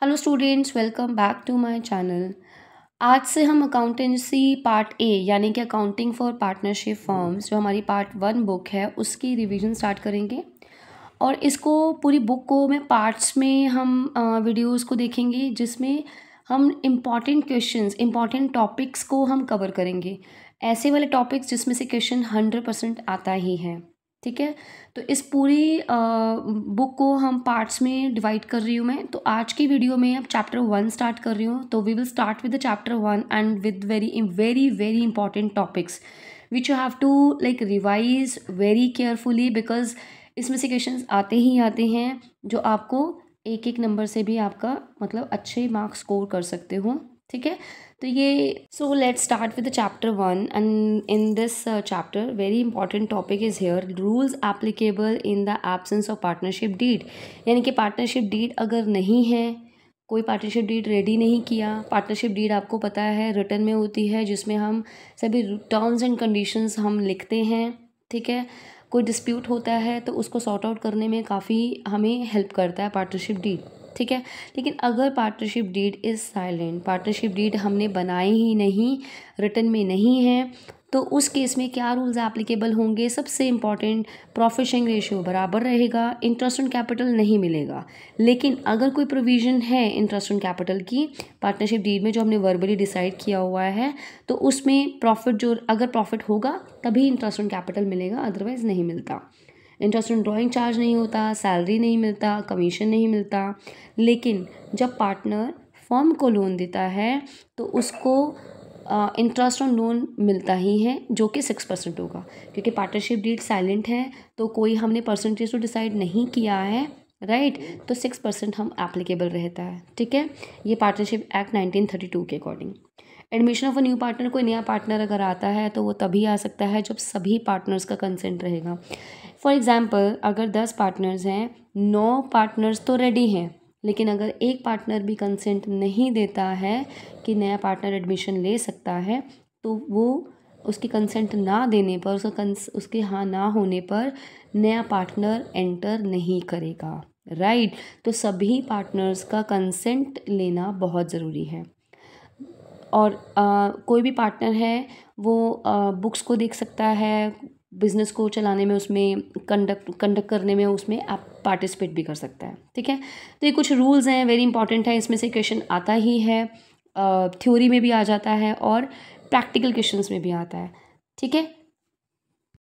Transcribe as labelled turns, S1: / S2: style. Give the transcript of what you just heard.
S1: Hello students, welcome back to my channel. आज से हम अकाउंटेंसी पार्ट ए यानी कि अकाउंटिंग फॉर पार्टनरशिप फर्म्स जो हमारी पार्ट 1 बुक है उसकी रिवीजन स्टार्ट करेंगे। और इसको पूरी बुक को मैं पार्ट्स में हम वीडियोस को देखेंगे जिसमें हम इम्पॉर्टेंट क्वेश्चंस इम्पॉर्टेंट टॉपिक्स को हम कवर करेंगे। ऐसे वाले टॉपिक्स जिसमें से क्वेश्चन 100% आता ही है। ठीक है, तो इस पूरी बुक को हम पार्ट्स में डिवाइड कर रही हूँ मैं। तो आज की वीडियो में अब चैप्टर 1 स्टार्ट कर रही हूँ। तो we will start with the chapter 1 and with very very very important topics which you have to like revise very carefully, because इसमें से क्वेश्चंस आते ही आते हैं जो आपको एक एक नंबर से भी आपका मतलब अच्छे मार्क्स स्कोर कर सकते हो। ठीक है, तो ये so let's start with the chapter 1 and in this chapter very important topic is here rules applicable in the absence of partnership deed. यानी कि पार्टनरशिप डीड अगर नहीं है, कोई पार्टनरशिप डीड रेडी नहीं किया। पार्टनरशिप डीड आपको पता है रिटर्न में होती है जिसमें हम सभी टर्म्स एंड कंडीशंस हम लिखते हैं। ठीक है, कोई डिस्प्यूट होता है तो उसको सॉर्ट आउट करने में काफ़ी हमें हेल्प करता है पार्टनरशिप डीड। ठीक है, लेकिन अगर partnership deed is silent, partnership deed हमने बनाई ही नहीं, रिटर्न में नहीं है, तो उस केस में क्या रूल्स एप्लीकेबल होंगे? सबसे इम्पॉर्टेंट, प्रॉफिट शेयरिंग रेशियो बराबर रहेगा, इंटरेस्ट ऑन कैपिटल नहीं मिलेगा। लेकिन अगर कोई प्रोविज़न है इंटरेस्ट ऑन कैपिटल की पार्टनरशिप डीड में जो हमने वर्बली डिसाइड किया हुआ है, तो उसमें प्रॉफिट जो अगर प्रॉफिट होगा तभी इंटरेस्ट ऑन कैपिटल मिलेगा, अदरवाइज़ नहीं मिलता। इंटरेस्ट ऑन ड्राइंग चार्ज नहीं होता, सैलरी नहीं मिलता, कमीशन नहीं मिलता। लेकिन जब पार्टनर फर्म को लोन देता है तो उसको इंटरेस्ट ऑन लोन मिलता ही है जो कि 6% होगा। क्योंकि पार्टनरशिप डीड साइलेंट है तो कोई हमने परसेंटेज तो डिसाइड नहीं किया है, राइट। तो 6% हम एप्लीकेबल रहता है। ठीक है, ये पार्टनरशिप एक्ट 1932 के according. Admission of a new partner, कोई नया पार्टनर अगर आता है तो वो तभी आ सकता है जब सभी पार्टनर्स का कंसेंट रहेगा। फॉर एग्जाम्पल, अगर 10 पार्टनर्स हैं, 9 पार्टनर्स तो रेडी हैं, लेकिन अगर एक पार्टनर भी कंसेंट नहीं देता है कि नया पार्टनर एडमिशन ले सकता है, तो वो उसकी कंसेंट ना देने पर, उसके हाँ ना होने पर नया पार्टनर एंटर नहीं करेगा, राइट। तो सभी पार्टनर्स का कंसेंट लेना बहुत ज़रूरी है। और कोई भी पार्टनर है वो बुक्स को देख सकता है, बिज़नेस को चलाने में, उसमें कंडक्ट करने में उसमें आप पार्टिसिपेट भी कर सकता है। ठीक है, तो ये कुछ रूल्स हैं, वेरी इंपॉर्टेंट है। इसमें से क्वेश्चन आता ही है, थ्योरी में भी आ जाता है और प्रैक्टिकल क्वेश्चंस में भी आता है। ठीक है,